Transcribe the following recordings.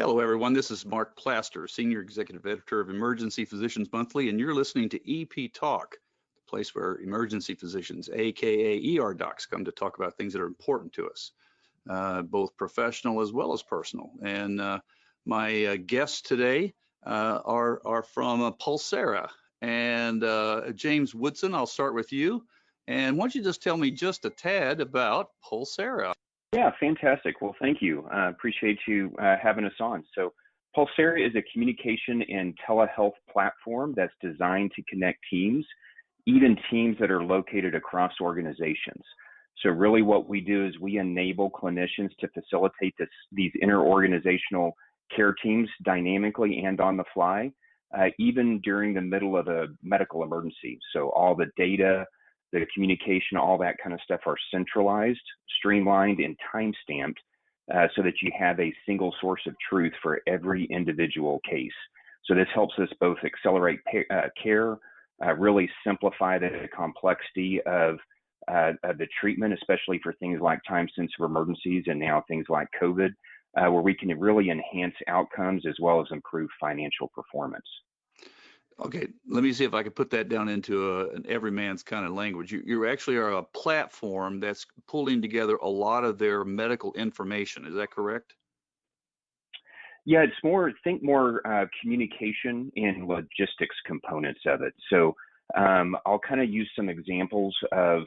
Hello, everyone. This is Mark Plaster, Senior Executive Editor of Emergency Physicians Monthly, and you're listening to EP Talk, the place where emergency physicians, aka ER docs, come to talk about things that are important to us, both professional as well as personal. And my guests today are from Pulsara. And James Woodson, I'll start with you. And why don't you just tell me just a tad about Pulsara? Yeah, fantastic. Well, thank you. Appreciate you having us on. So Pulsara is a communication and telehealth platform that's designed to connect teams, even teams that are located across organizations. So really what we do is we enable clinicians to facilitate these interorganizational care teams dynamically and on the fly, even during the middle of a medical emergency. So all the data, the communication, all that kind of stuff are centralized, streamlined, and time-stamped so that you have a single source of truth for every individual case. So this helps us both accelerate care, really simplify the complexity of the treatment, especially for things like time-sensitive emergencies and now things like COVID, where we can really enhance outcomes as well as improve financial performance. Okay, let me see if I can put that down into an everyman's kind of language. You actually are a platform that's pulling together a lot of their medical information. Is that correct? Yeah, it's more, think more communication and logistics components of it. So I'll kind of use some examples of,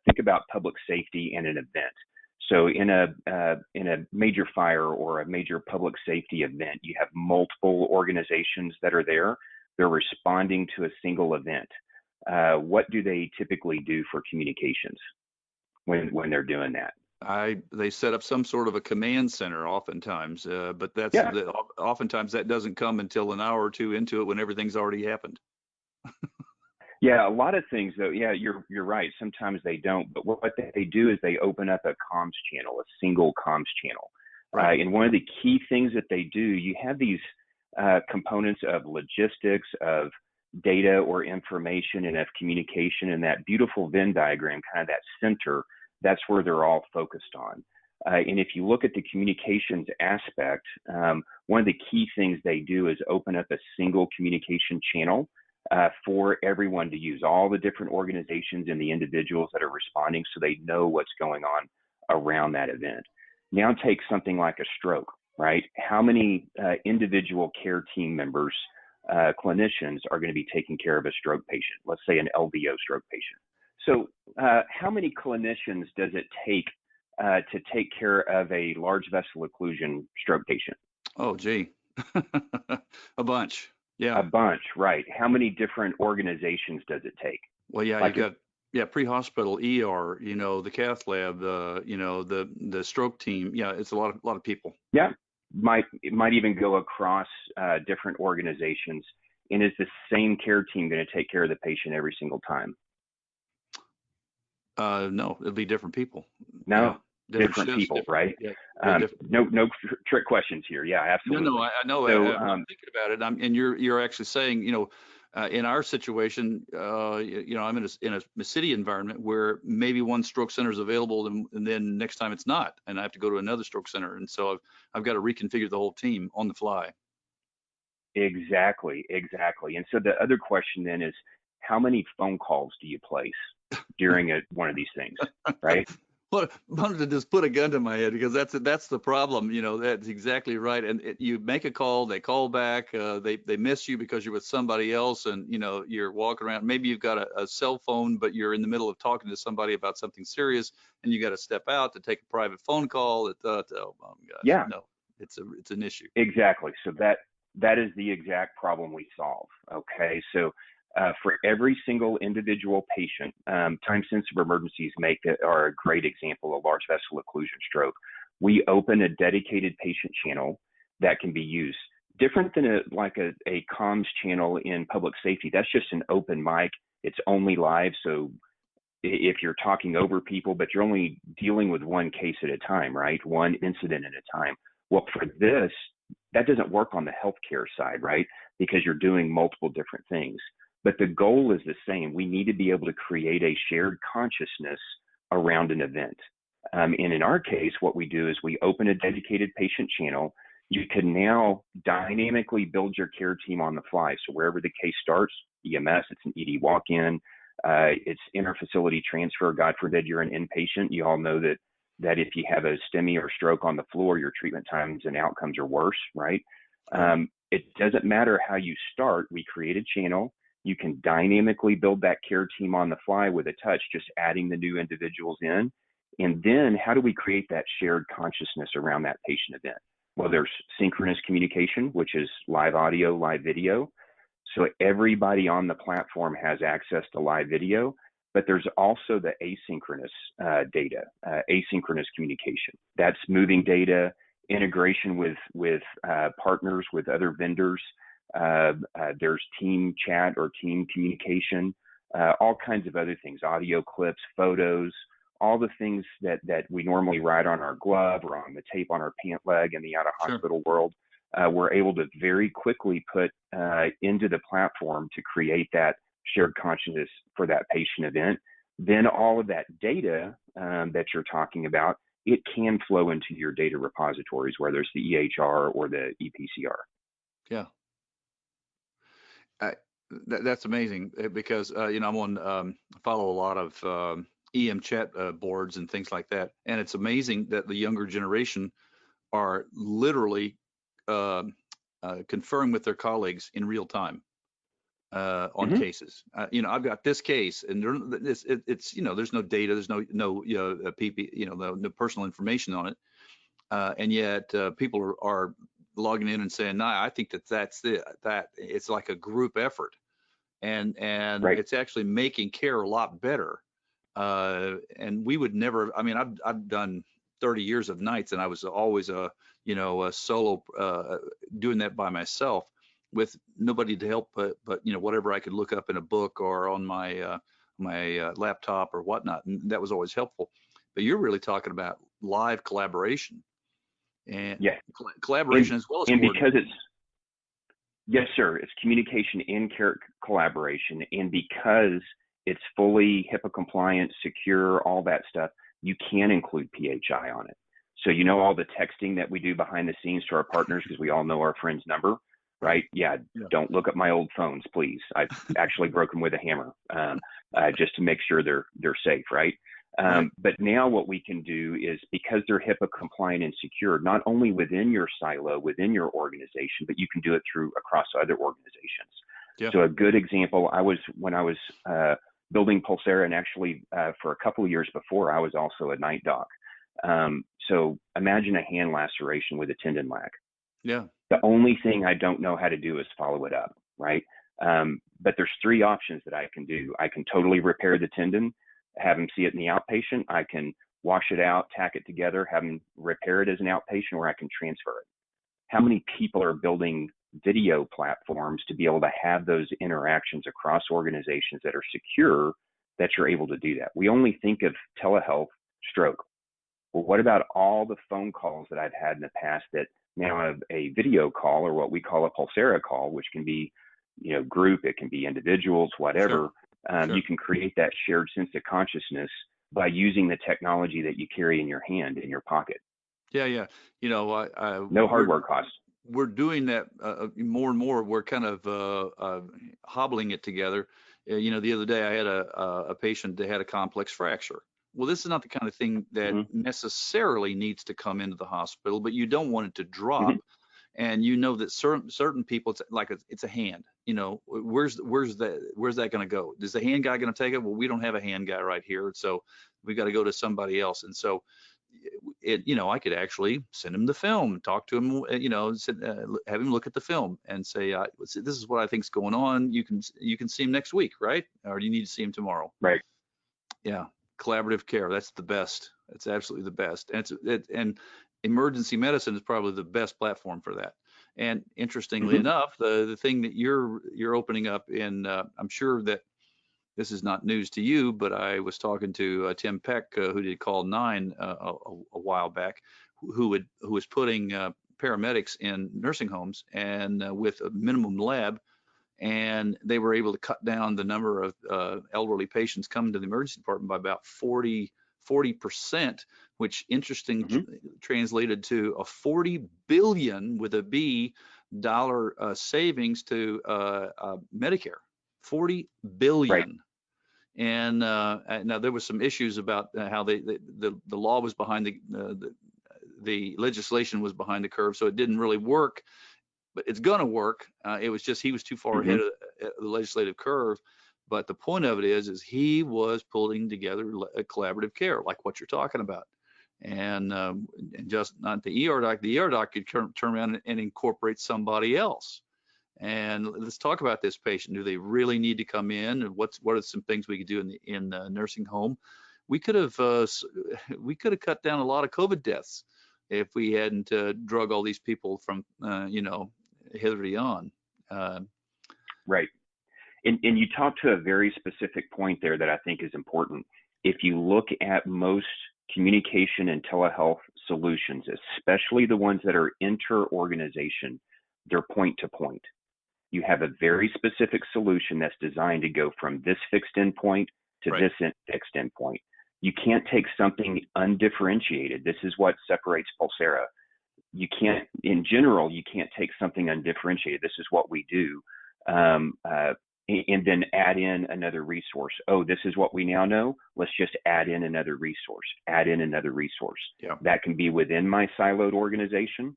think about public safety and an event. So in a major fire or a major public safety event, you have multiple organizations that are there. They're responding to a single event. What do they typically do for communications when they're doing that? They set up some sort of a command center oftentimes, but oftentimes that doesn't come until an hour or two into it when everything's already happened. Yeah, a lot of things though. Yeah, you're right. Sometimes they don't, but what they do is they open up a comms channel, a single comms channel. Right. And one of the key things that they do, you have these components of logistics, of data or information, and of communication, and that beautiful Venn diagram, kind of that center, that's where they're all focused on. And if you look at the communications aspect, one of the key things they do is open up a single communication channel for everyone to use, all the different organizations and the individuals that are responding so they know what's going on around that event. Now take something like a stroke. Right? How many individual care team members, clinicians are going to be taking care of a stroke patient, let's say an LVO stroke patient. So how many clinicians does it take to take care of a large vessel occlusion stroke patient? Oh, gee, a bunch. Yeah. A bunch, right. How many different organizations does it take? Well, yeah, like you got pre-hospital, ER, the cath lab, the stroke team. Yeah, it's a lot of people. Yeah. It might even go across different organizations. And is the same care team going to take care of the patient every single time? No, it'll be different people. No, yeah, different people, right? Yeah, no trick questions here. Yeah, absolutely. No, I know. So, I'm thinking about it. And you're actually saying, in our situation, I'm in a city environment where maybe one stroke center is available, and then next time it's not, and I have to go to another stroke center, and so I've got to reconfigure the whole team on the fly. Exactly. And so the other question then is, how many phone calls do you place during one of these things, right? Well, I wanted to just put a gun to my head because that's the problem. That's exactly right. And you make a call, they call back, they miss you because you're with somebody else, and you're walking around. Maybe you've got a cell phone, but you're in the middle of talking to somebody about something serious, and you got to step out to take a private phone call. Oh my gosh, yeah, no, it's an issue. Exactly. So that is the exact problem we solve. Okay, so. For every single individual patient, time-sensitive emergencies are a great example of large vessel occlusion stroke. We open a dedicated patient channel that can be used. Different than a comms channel in public safety. That's just an open mic. It's only live. So if you're talking over people, but you're only dealing with one case at a time, right? One incident at a time. Well, for this, that doesn't work on the healthcare side, right? Because you're doing multiple different things. But the goal is the same. We need to be able to create a shared consciousness around an event. And in our case, what we do is we open a dedicated patient channel. you can now dynamically build your care team on the fly. So wherever the case starts, EMS, it's an ED walk-in, it's interfacility transfer. God forbid you're an inpatient. You all know that if you have a STEMI or stroke on the floor, your treatment times and outcomes are worse, right? It doesn't matter how you start. We create a channel. You can dynamically build that care team on the fly with a touch, just adding the new individuals in. And then how do we create that shared consciousness around that patient event? Well, there's synchronous communication, which is live audio, live video. So everybody on the platform has access to live video, but there's also the asynchronous data, asynchronous communication. That's moving data, integration with partners, with other vendors. There's team chat or team communication, all kinds of other things, audio clips, photos, all the things that we normally write on our glove or on the tape on our pant leg in the out of hospital world. We're able to very quickly put into the platform to create that shared consciousness for that patient event. Then all of that data that you're talking about, it can flow into your data repositories, whether it's the EHR or the EPCR. Yeah. That's amazing because, I'm on, follow a lot of EM chat boards and things like that. And it's amazing that the younger generation are literally conferring with their colleagues in real time on cases. I've got this case, and it's there's no data, there's no no personal information on it, and yet people are logging in and saying, "Nah, I think that's it." That it's like a group effort, and Right. it's actually making care a lot better. And we would never. I mean, I've done 30 years of nights, and I was always a solo doing that by myself with nobody to help, but whatever I could look up in a book or on my laptop or whatnot, and that was always helpful. But you're really talking about live collaboration and collaboration as well as and because it's yes, sir, it's communication and care collaboration, and because it's fully HIPAA compliant, secure, all that stuff, you can include PHI on it. So all the texting that we do behind the scenes to our partners, because we all know our friend's number, right? Yeah, don't look at my old phones, please. I've actually broken with a hammer just to make sure they're safe, right? But now what we can do is, because they're HIPAA compliant and secure, not only within your silo, within your organization, but you can do it across other organizations. Yeah. So a good example, when I was building Pulsara, and actually for a couple of years before, I was also a night doc. So imagine a hand laceration with a tendon lag. Yeah. The only thing I don't know how to do is follow it up, right? But there's three options that I can do. I can totally repair the tendon, have them see it in the outpatient. I can wash it out, tack it together, have them repair it as an outpatient, or I can transfer it. How many people are building video platforms to be able to have those interactions across organizations that are secure, that you're able to do that? We only think of telehealth stroke. Well, what about all the phone calls that I've had in the past that now have a video call, or what we call a Pulsara call, which can be, group, it can be individuals, whatever. Sure. You can create that shared sense of consciousness by using the technology that you carry in your hand, in your pocket. Yeah. No hardware costs. We're doing that more and more. We're kind of hobbling it together. The other day I had a patient that had a complex fracture. Well, this is not the kind of thing that necessarily needs to come into the hospital, but you don't want it to drop. And that certain people, it's a hand. Where's that going to go? Is the hand guy going to take it? Well, we don't have a hand guy right here, so we got to go to somebody else. And so, I could actually send him the film, talk to him, have him look at the film and say, this is what I think's going on. You can see him next week, right? Or do you need to see him tomorrow? Right. Yeah. Collaborative care. That's the best. It's absolutely the best. And emergency medicine is probably the best platform for that. And interestingly enough, the thing that you're opening up in, I'm sure that this is not news to you, but I was talking to Tim Peck, who did Call 9 a while back, who was putting paramedics in nursing homes and with a minimum lab, and they were able to cut down the number of elderly patients coming to the emergency department by about 40 40%, which interesting Mm-hmm. translated to a 40 billion with a B dollar savings to Medicare. 40 Right. billion. And now there was some issues about how the law was behind the legislation was behind the curve, so it didn't really work. But it's going to work. It was just he was too far Mm-hmm. ahead of the legislative curve. But the point of it is he was pulling together a collaborative care, like what you're talking about, and just not the ER doc. The ER doc could turn around and incorporate somebody else. And let's talk about this patient. Do they really need to come in? And what are some things we could do in the nursing home? We could have cut down a lot of COVID deaths if we hadn't drug all these people from hither to yon. Right. And you talked to a very specific point there that I think is important. If you look at most communication and telehealth solutions, especially the ones that are inter-organization, they're point to point. You have a very specific solution that's designed to go from this fixed endpoint to Right. this fixed endpoint. You can't take something undifferentiated. This is what separates Pulsara. In general, you can't take something undifferentiated. This is what we do. And then add in another resource. Oh, this is what we now know. Let's just add in another resource, add in another resource. Yeah. That can be within my siloed organization.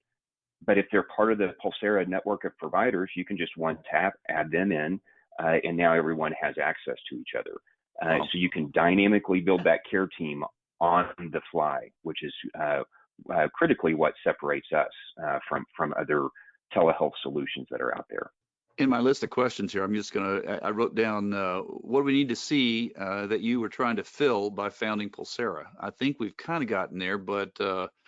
But if they're part of the Pulsara network of providers, you can just one tap, add them in, and now everyone has access to each other. Wow. So you can dynamically build that care team on the fly, which is critically what separates us from other telehealth solutions that are out there. In my list of questions here, I wrote down what do we need to see that you were trying to fill by founding Pulsara. I think we've kind of gotten there, but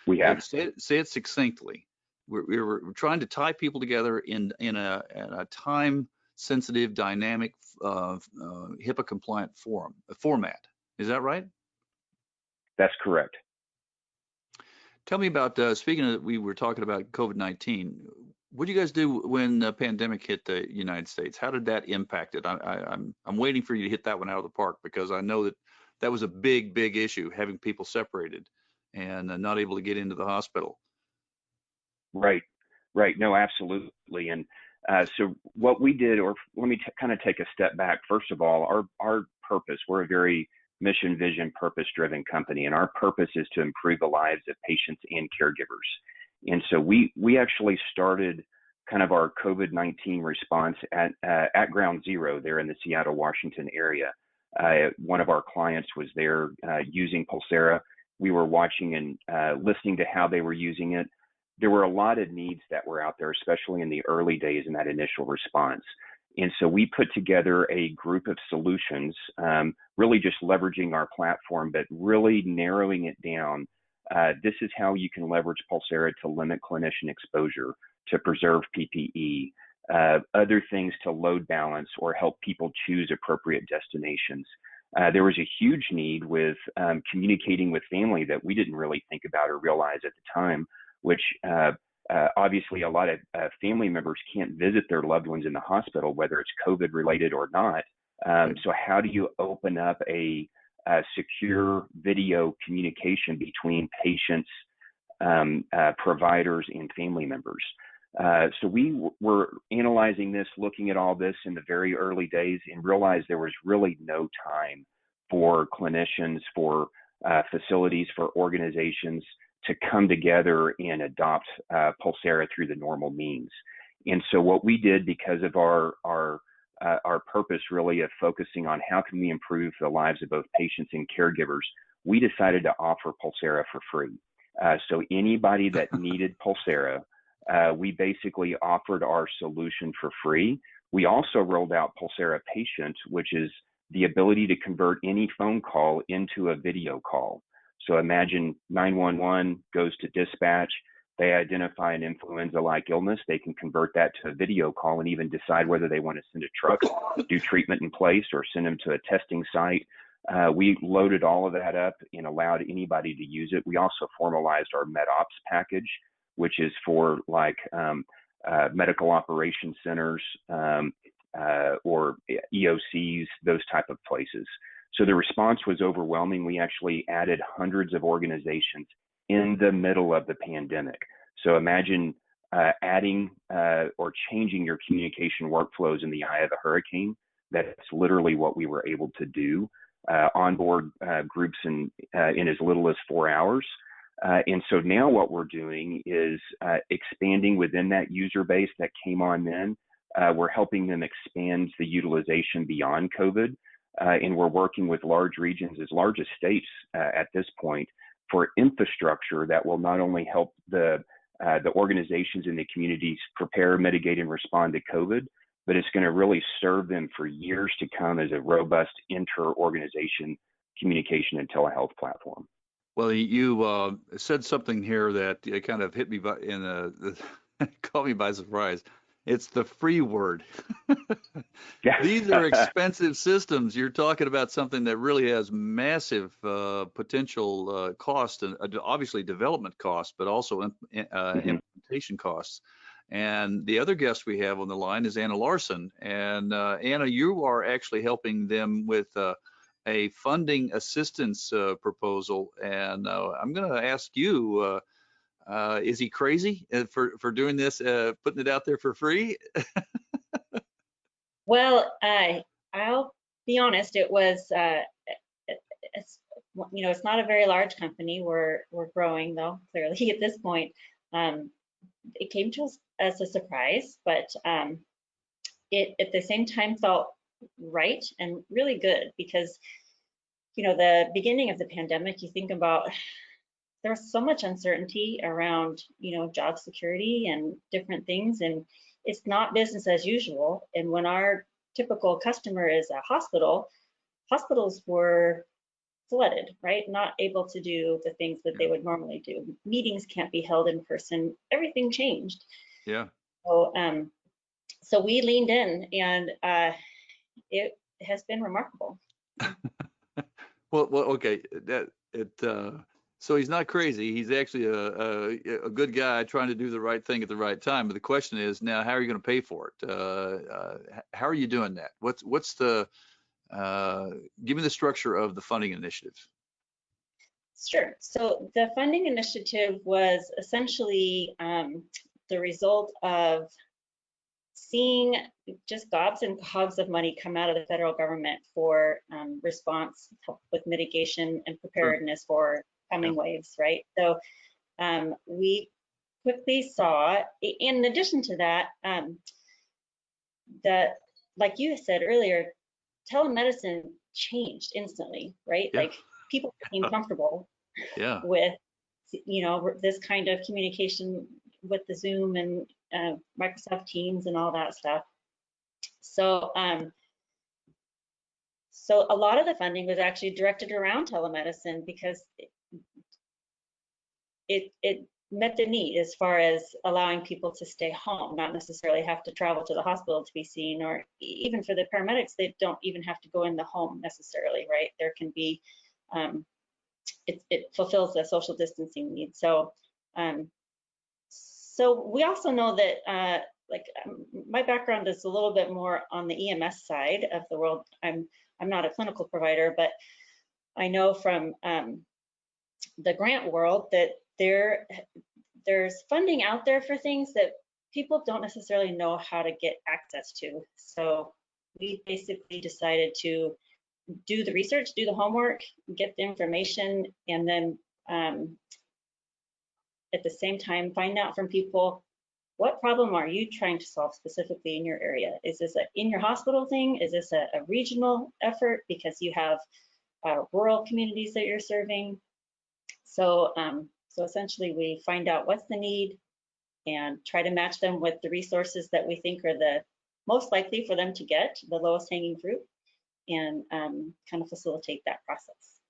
We have. say it succinctly. We're trying to tie people together in a time-sensitive, dynamic, HIPAA-compliant format. Is that right? That's correct. Tell me about, speaking of, we were talking about COVID-19. What did you guys do when the pandemic hit the United States? How did that impact it? I'm waiting for you to hit that one out of the park, because I know that was a big issue, having people separated and not able to get into the hospital. Right. No, absolutely. And so what we did, or let me kind of take a step back. First of all, our purpose, we're a very mission, vision, purpose-driven company, and our purpose is to improve the lives of patients and caregivers. And so we actually started kind of our COVID-19 response at ground zero there in the Seattle, Washington area. One of our clients was there using Pulsara. We were watching and listening to how they were using it. There were a lot of needs that were out there, especially in the early days in that initial response. And so we put together a group of solutions, really just leveraging our platform, but really narrowing it down. This is how you can leverage Pulsara to limit clinician exposure, to preserve PPE, other things to load balance or help people choose appropriate destinations. There was a huge need with communicating with family that we didn't really think about or realize at the time, which obviously a lot of family members can't visit their loved ones in the hospital, whether it's COVID related or not. So how do you open up a secure video communication between patients, providers, and family members? So we were analyzing this, looking at all this in the very early days, and realized there was really no time for clinicians, for facilities, for organizations to come together and adopt Pulsara through the normal means. And so what we did, because of our purpose really of focusing on how can we improve the lives of both patients and caregivers, we decided to offer Pulsara for free. So anybody that needed Pulsara, we basically offered our solution for free. We also rolled out Pulsara Patient, which is the ability to convert any phone call into a video call. So imagine 911 goes to dispatch, they identify an influenza-like illness, they can convert that to a video call and even decide whether they want to send a truck, do treatment in place, or send them to a testing site. We loaded all of that up and allowed anybody to use it. We also formalized our MedOps package, which is for like medical operations centers or EOCs, those type of places. So the response was overwhelming. We actually added hundreds of organizations in the middle of the pandemic. So imagine adding or changing your communication workflows in the eye of a hurricane. That's literally what we were able to do. Onboard groups in as little as 4 hours. And so now what we're doing is expanding within that user base that came on then. We're helping them expand the utilization beyond COVID. And we're working with large regions as large as states at this point for infrastructure that will not only help the organizations in the communities prepare, mitigate, and respond to COVID, but it's going to really serve them for years to come as a robust inter-organization communication and telehealth platform. Well, you said something here that kind of hit me caught me by surprise. It's the free word. These are expensive systems. You're talking about something that really has massive potential cost and obviously development costs, but also implementation costs. And the other guest we have on the line is Anna Larson. And Anna, you are actually helping them with a funding assistance proposal. And I'm going to ask you, is he crazy for doing this, putting it out there for free? Well, I'll be honest. It was, it's not a very large company. We're growing though, clearly at this point. It came to us as a surprise, but it at the same time felt right and really good because, the beginning of the pandemic, you think about there was so much uncertainty around, job security and different things, and it's not business as usual. And when our typical customer is a hospital, hospitals were flooded, right? Not able to do the things that they would normally do. Meetings can't be held in person. Everything changed. Yeah. So we leaned in, and it has been remarkable. Well, okay. So he's not crazy. He's actually a good guy trying to do the right thing at the right time. But the question is now, how are you going to pay for it? How are you doing that? What's the give me the structure of the funding initiative. Sure. So the funding initiative was essentially the result of seeing just gobs and gobs of money come out of the federal government for response, help with mitigation and preparedness for coming waves, right? So we quickly saw, in addition to that, that, like you said earlier, telemedicine changed instantly, right? Yeah. Like people became comfortable with, this kind of communication with the Zoom and Microsoft Teams and all that stuff. So, so a lot of the funding was actually directed around telemedicine because it met the need as far as allowing people to stay home, not necessarily have to travel to the hospital to be seen, or even for the paramedics, they don't even have to go in the home necessarily, right? There can be, it fulfills the social distancing need. So, so we also know that, my background is a little bit more on the EMS side of the world. I'm not a clinical provider, but I know from the grant world that there's funding out there for things that people don't necessarily know how to get access to. So we basically decided to do the research, do the homework, get the information, and then at the same time find out from people, what problem are you trying to solve specifically in your area? Is this a in your hospital thing? Is this a regional effort because you have rural communities that you're serving? So, so essentially we find out what's the need and try to match them with the resources that we think are the most likely for them to get, the lowest hanging fruit, and kind of facilitate that process.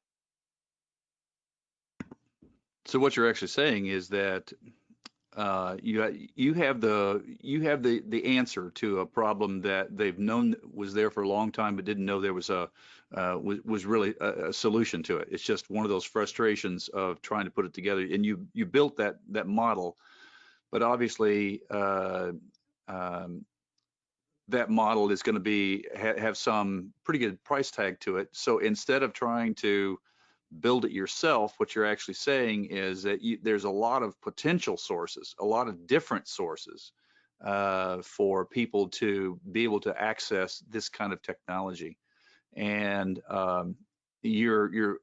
So what you're actually saying is that you have the answer to a problem that they've known was there for a long time, but didn't know there was was really a solution to it. It's just one of those frustrations of trying to put it together. And you built that model, but obviously that model is going to be have some pretty good price tag to it. So instead of trying to build it yourself, what you're actually saying is that there's a lot of potential sources, a lot of different sources for people to be able to access this kind of technology. And you're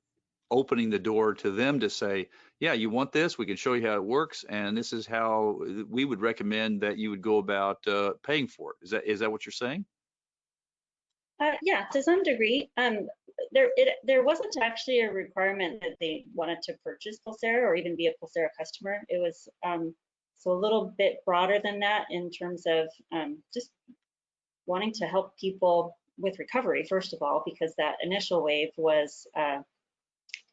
opening the door to them to say, yeah, you want this, we can show you how it works, and this is how we would recommend that you would go about paying for it. Is that what you're saying? Yeah, to some degree. There wasn't actually a requirement that they wanted to purchase Pulsara or even be a Pulsara customer. It was so a little bit broader than that in terms of just wanting to help people with recovery, first of all, because that initial wave was,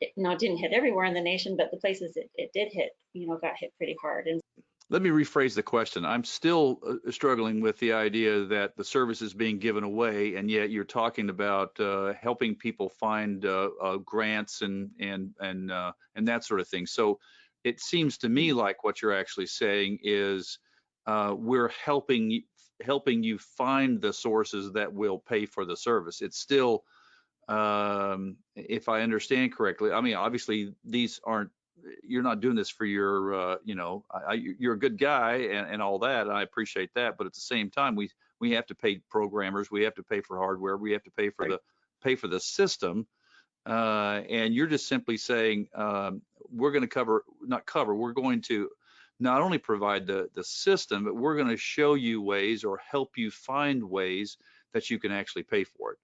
it didn't hit everywhere in the nation, but the places it did hit, got hit pretty hard. And let me rephrase the question. I'm still struggling with the idea that the service is being given away, and yet you're talking about helping people find grants and that sort of thing. So it seems to me like what you're actually saying is we're helping you find the sources that will pay for the service. It's still, if I understand correctly, I mean, obviously these aren't, you're not doing this for your, you're a good guy and all that. And I appreciate that. But at the same time, we have to pay programmers, we have to pay for hardware, we have to pay for the system. And you're just simply saying, we're going to we're going to not only provide the system, but we're going to show you ways or help you find ways that you can actually pay for it.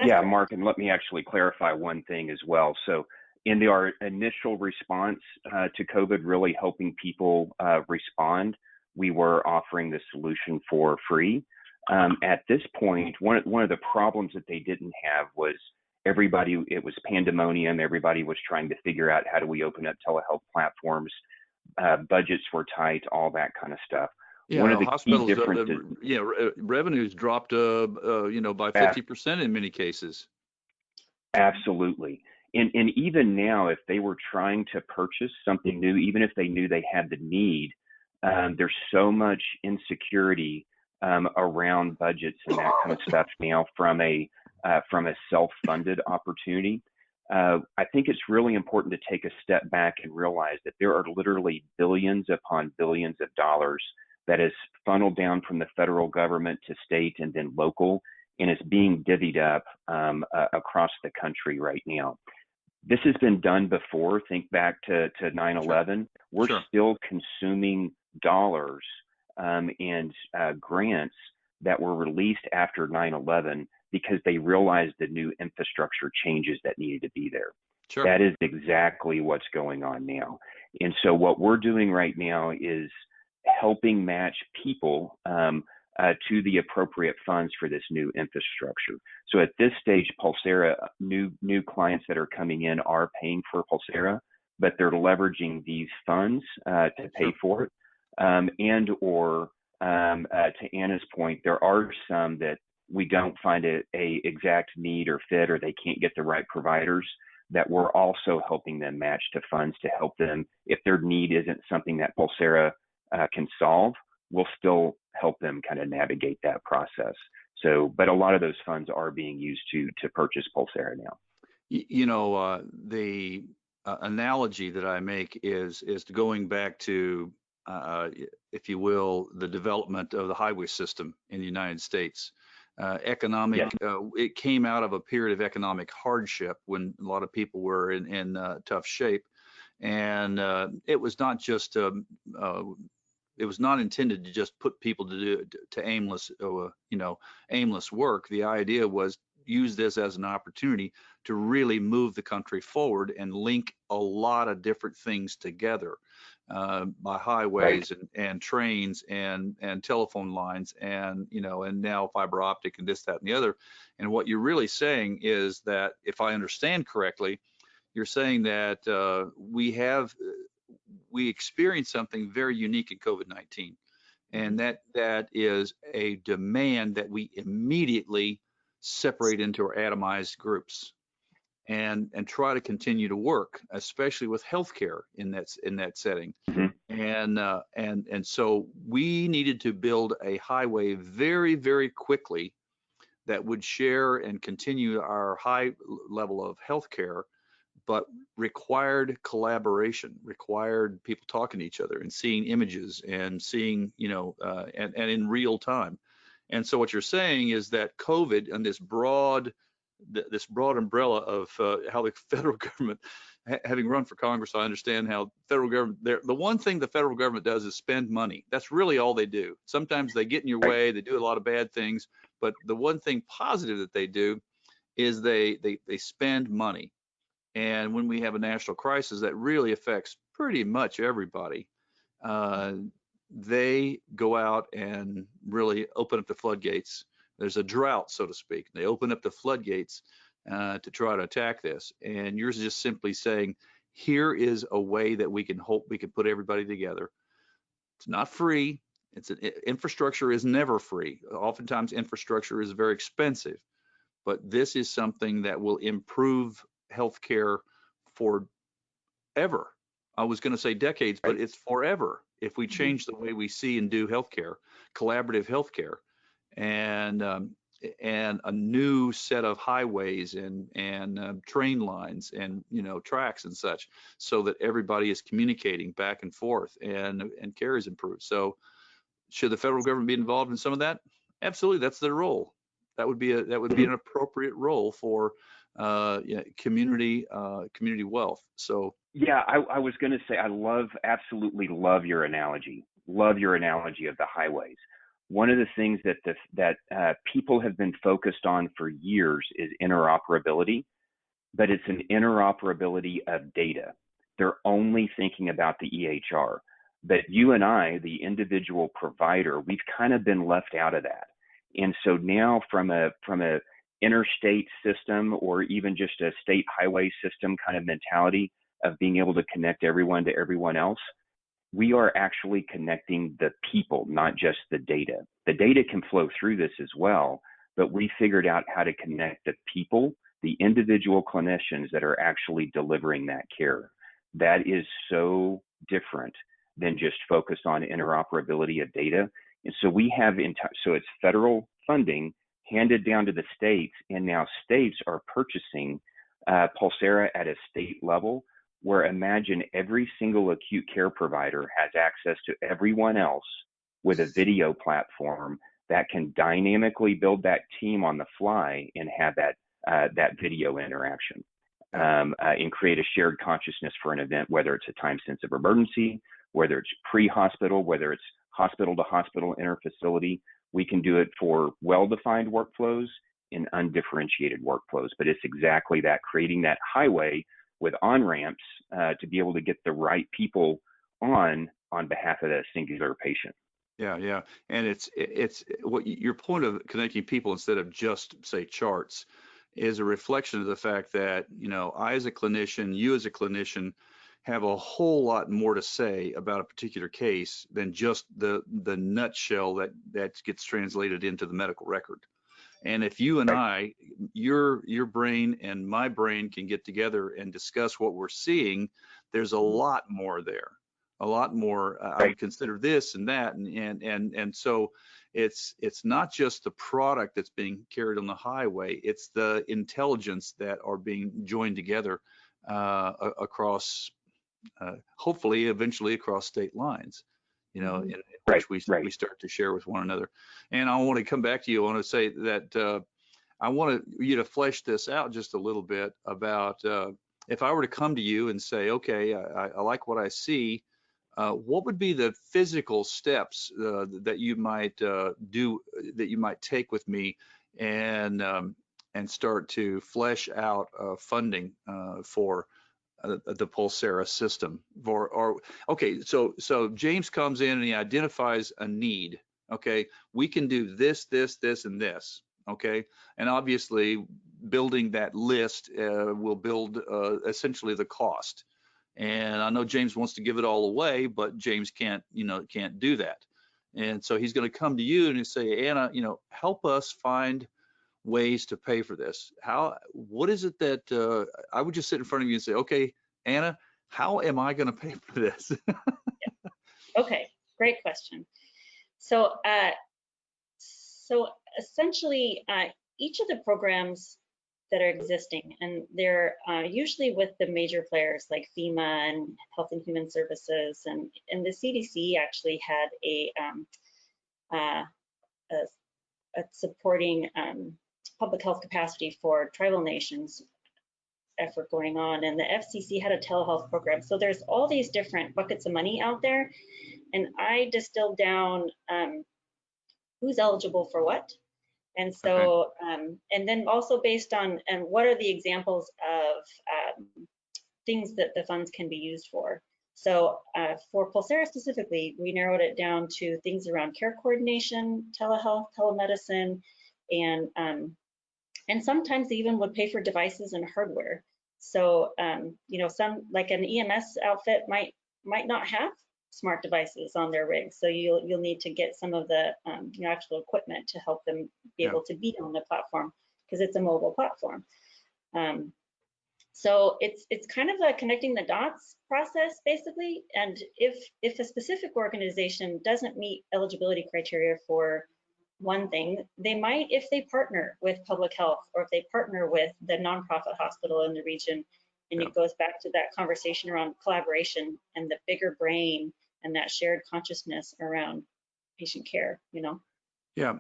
Yeah, Mark, and let me actually clarify one thing as well. So in our initial response to COVID, really helping people respond, we were offering the solution for free. At this point, one of the problems that they didn't have was it was pandemonium. Everybody was trying to figure out, how do we open up telehealth platforms? Budgets were tight, all that kind of stuff. Yeah, one of the hospitals, key differences, revenues dropped, by 50% in many cases. Absolutely. And even now, if they were trying to purchase something new, even if they knew they had the need, there's so much insecurity around budgets and that kind of stuff now from a self-funded opportunity. I think it's really important to take a step back and realize that there are literally billions upon billions of dollars that is funneled down from the federal government to state and then local, and is being divvied up across the country right now. This has been done before. Think back to 9/11. We're still consuming dollars and grants that were released after 9/11 because they realized the new infrastructure changes that needed to be there. Sure. That is exactly what's going on now. And so what we're doing right now is helping match people to the appropriate funds for this new infrastructure. So at this stage, Pulsara, new clients that are coming in are paying for Pulsara, but they're leveraging these funds to pay for it. And or to Anna's point, there are some that we don't find a exact need or fit, or they can't get the right providers, that we're also helping them match to funds to help them. If their need isn't something that Pulsara can solve, we'll still help them kind of navigate that process. So, but a lot of those funds are being used to purchase Pulsara now. The analogy that I make is going back to, if you will, the development of the highway system in the United States. It came out of a period of economic hardship when a lot of people were in tough shape, and it was not just it was not intended to just put people to aimless work. The idea was use this as an opportunity to really move the country forward and link a lot of different things together by highways and trains and telephone lines and now fiber optic and this, that, and the other. And what you're really saying is that, if I understand correctly, you're saying that we experienced something very unique in COVID-19, and that is a demand that we immediately separate into our atomized groups and try to continue to work, especially with healthcare in that setting. Mm-hmm. And so we needed to build a highway very, very quickly that would share and continue our high level of healthcare, but required collaboration, required people talking to each other and seeing images and seeing, and in real time. And so what you're saying is that COVID and this broad umbrella of how the federal government, having run for Congress, I understand how federal government, the one thing the federal government does is spend money. That's really all they do. Sometimes they get in your way, they do a lot of bad things, but the one thing positive that they do is they spend money. And when we have a national crisis that really affects pretty much everybody, they go out and really open up the floodgates. There's a drought, so to speak. They open up the floodgates to try to attack this. And yours is just simply saying, here is a way that we can hope we can put everybody together. It's not free. Infrastructure is never free. Oftentimes infrastructure is very expensive, but this is something that will improve healthcare forever. I was going to say decades, but it's forever if we change the way we see and do healthcare, collaborative healthcare, and a new set of highways and train lines and tracks and such, so that everybody is communicating back and forth and care is improved. So, should the federal government be involved in some of that? Absolutely, that's their role. That would be an appropriate role for community wealth. So yeah, I was going to say absolutely love your analogy. Love your analogy of the highways. One of the things that people have been focused on for years is interoperability, but it's an interoperability of data. They're only thinking about the EHR, but you and I, the individual provider, we've kind of been left out of that. And so now from a interstate system or even just a state highway system kind of mentality of being able to connect everyone to everyone else, we are actually connecting the people, not just the data. The data can flow through this as well, but we figured out how to connect the people, the individual clinicians that are actually delivering that care. That is so different than just focused on interoperability of data. And so we have, so it's federal funding handed down to the states, and now states are purchasing Pulsara at a state level, where imagine every single acute care provider has access to everyone else with a video platform that can dynamically build that team on the fly and have that video interaction and create a shared consciousness for an event, whether it's a time-sensitive emergency, whether it's pre-hospital, whether it's hospital-to-hospital interfacility. We can do it for well-defined workflows and undifferentiated workflows, but it's exactly that, creating that highway with on-ramps to be able to get the right people on behalf of that singular patient. Yeah. And it's what your point of connecting people instead of just, say, charts is a reflection of the fact that, I as a clinician, you as a clinician, have a whole lot more to say about a particular case than just the nutshell that gets translated into the medical record. And if you and I, your brain and my brain can get together and discuss what we're seeing, there's a lot more there, a lot more. I would consider this and that, and so it's not just the product that's being carried on the highway; it's the intelligence that are being joined together across, hopefully, eventually across state lines. In which we start to share with one another. And I want to come back to you. I want to say that I want you to flesh this out just a little bit about if I were to come to you and say, okay, I like what I see, what would be the physical steps that you might do, that you might take with me and start to flesh out funding for the Pulsara system? Okay, so James comes in and he identifies a need. Okay, we can do this, and this. Okay, and obviously building that list will build essentially the cost. And I know James wants to give it all away, but James can't do that. And so he's going to come to you and say, Anna, help us find ways to pay for this. What is it that I would just sit in front of you and say, okay, Anna, how am I going to pay for this? Okay, great question. So, essentially, each of the programs that are existing, and they're usually with the major players like FEMA and Health and Human Services, and the CDC actually had a supporting public health capacity for tribal nations effort going on, and the FCC had a telehealth program. So there's all these different buckets of money out there, and I distilled down who's eligible for what. And so, and then also based on what are the examples of things that the funds can be used for. So for Pulsara specifically, we narrowed it down to things around care coordination, telehealth, telemedicine, and sometimes they even would pay for devices and hardware. So you know, some like an EMS outfit might not have smart devices on their rigs, so you'll need to get some of the you know, actual equipment to help them be able to be on the platform, because it's a mobile platform. So it's kind of a connecting the dots process basically, and if a specific organization doesn't meet eligibility criteria for one thing, they might, if they partner with public health or if they partner with the nonprofit hospital in the region, and it goes back to that conversation around collaboration and the bigger brain and that shared consciousness around patient care, you know? Yeah,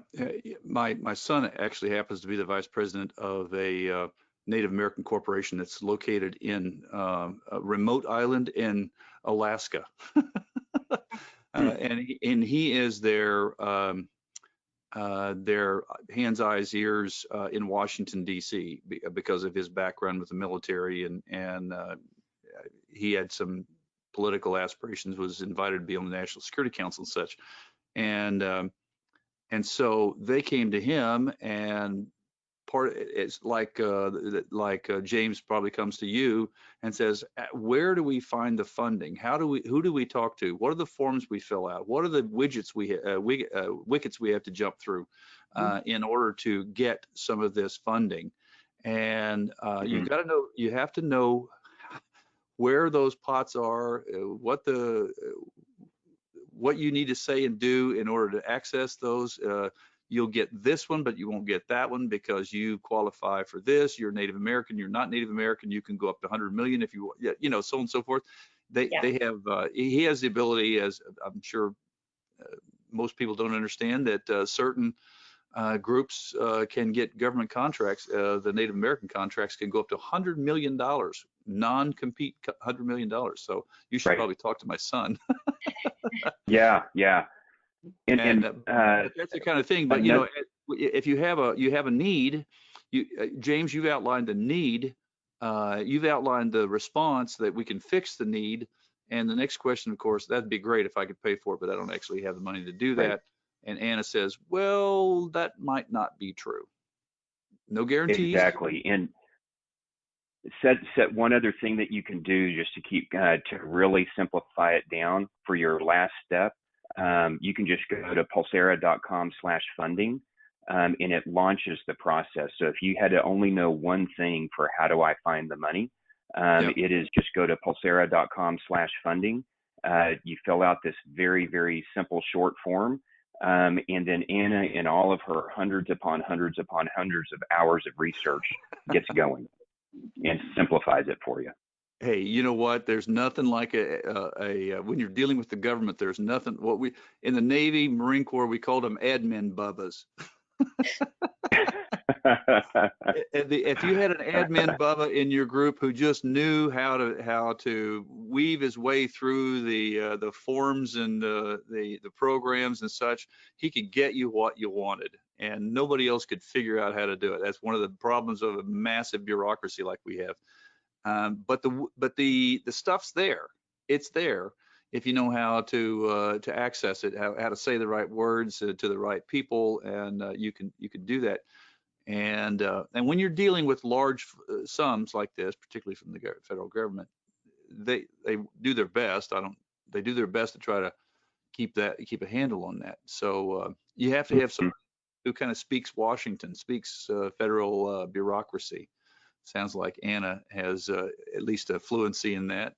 my son actually happens to be the vice president of a Native American corporation that's located in a remote island in Alaska. And he is their hands, eyes, ears in Washington, D.C. because of his background with the military, and he had some political aspirations, was invited to be on the National Security Council and such. And so they came to him, and it's like James probably comes to you and says, where do we find the funding? Who do we talk to? What are the forms we fill out? What are the wickets we have to jump through in order to get some of this funding? And you have to know where those pots are, what you need to say and do in order to access those. You'll get this one, but you won't get that one because you qualify for this. You're Native American, you're not Native American. You can go up to 100 million if you know, so on and so forth. They have, he has the ability, as I'm sure most people don't understand, that certain groups can get government contracts. The Native American contracts can go up to $100 million, non-compete $100 million. So you should probably talk to my son. Yeah. And that's the kind of thing. But you know, if you have a need, James, you've outlined the need. You've outlined the response that we can fix the need. And the next question, of course, that'd be great if I could pay for it, but I don't actually have the money to do that. And Anna says, well, that might not be true. No guarantees. Exactly. And set one other thing that you can do just to keep to really simplify it down for your last step. You can just go to pulsara.com/funding, and it launches the process. So if you had to only know one thing for how do I find the money, it is just go to pulsara.com/funding. You fill out this very, very simple short form. And then Anna, in all of her hundreds upon hundreds of hours of research, gets going and simplifies it for you. Hey, you know what? There's nothing like when you're dealing with the government. There's nothing. What we in the Navy, Marine Corps, we called them admin bubbas. If you had an admin bubba in your group who just knew how to weave his way through the forms and the programs and such, he could get you what you wanted, and nobody else could figure out how to do it. That's one of the problems of a massive bureaucracy like we have. But the stuff's there. It's there if you know how to access it, how to say the right words to the right people, and you can do that. And when you're dealing with large sums like this, particularly from the federal government, they do their best. They do their best to try to keep a handle on that. So you have to have somebody who kind of speaks Washington, speaks federal bureaucracy. Sounds like Anna has at least a fluency in that.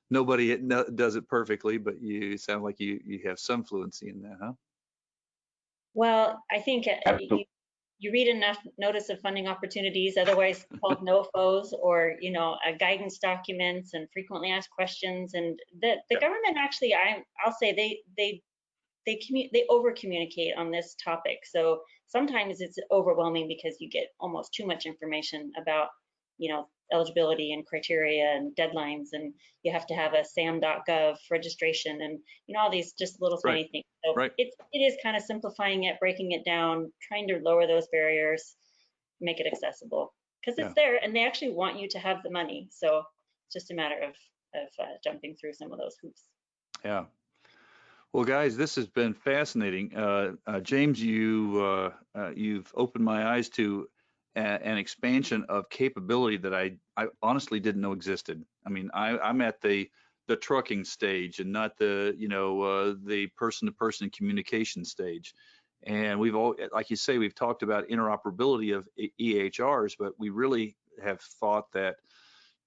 nobody does it perfectly, but you sound like you have some fluency in that, huh? Well, I think Absolutely. you read enough notice of funding opportunities, otherwise called NOFOs, or guidance documents and frequently asked questions. And the Yeah. government actually, I'll say they over communicate on this topic. So sometimes it's overwhelming because you get almost too much information about eligibility and criteria and deadlines, and you have to have a sam.gov registration, and all these just little Right. tiny things. So Right. it is kind of simplifying it, breaking it down, trying to lower those barriers, make it accessible, because it's there and they actually want you to have the money. So it's just a matter of jumping through some of those hoops. Yeah. Well, guys, this has been fascinating. James, you've opened my eyes to an expansion of capability that I honestly didn't know existed. I mean, I'm at the trucking stage and not the person-to-person communication stage. And we've all, like you say, we've talked about interoperability of EHRs, but we really have thought that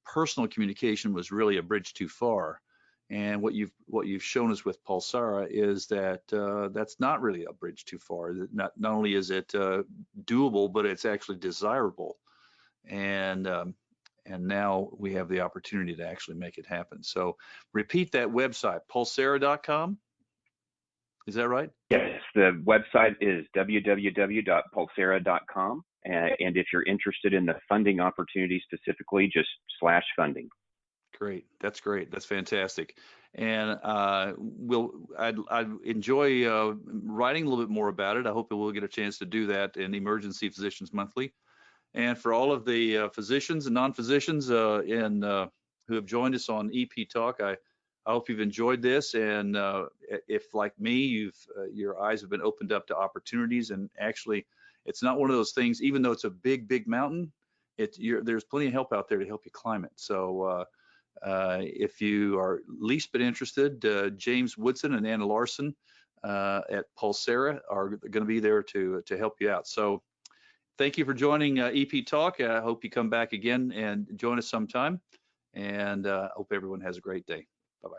personal communication was really a bridge too far. And what you've shown us with Pulsara is that that's not really a bridge too far. Not only is it doable, but it's actually desirable. And now we have the opportunity to actually make it happen. So repeat that website, pulsara.com. Is that right? Yes, the website is www.pulsara.com. And if you're interested in the funding opportunity specifically, just /funding. Great. That's great. That's fantastic. And I'd enjoy writing a little bit more about it. I hope that we'll get a chance to do that in Emergency Physicians Monthly. And for all of the physicians and non-physicians who have joined us on EP Talk, I hope you've enjoyed this. And if, like me, your eyes have been opened up to opportunities. And actually, it's not one of those things, even though it's a big, big mountain, there's plenty of help out there to help you climb it. So if you are least bit interested, James Woodson and Anna Larson at Pulsara are going to be there to help you out. So thank you for joining EP Talk. I hope you come back again and join us sometime. And I hope everyone has a great day. Bye-bye.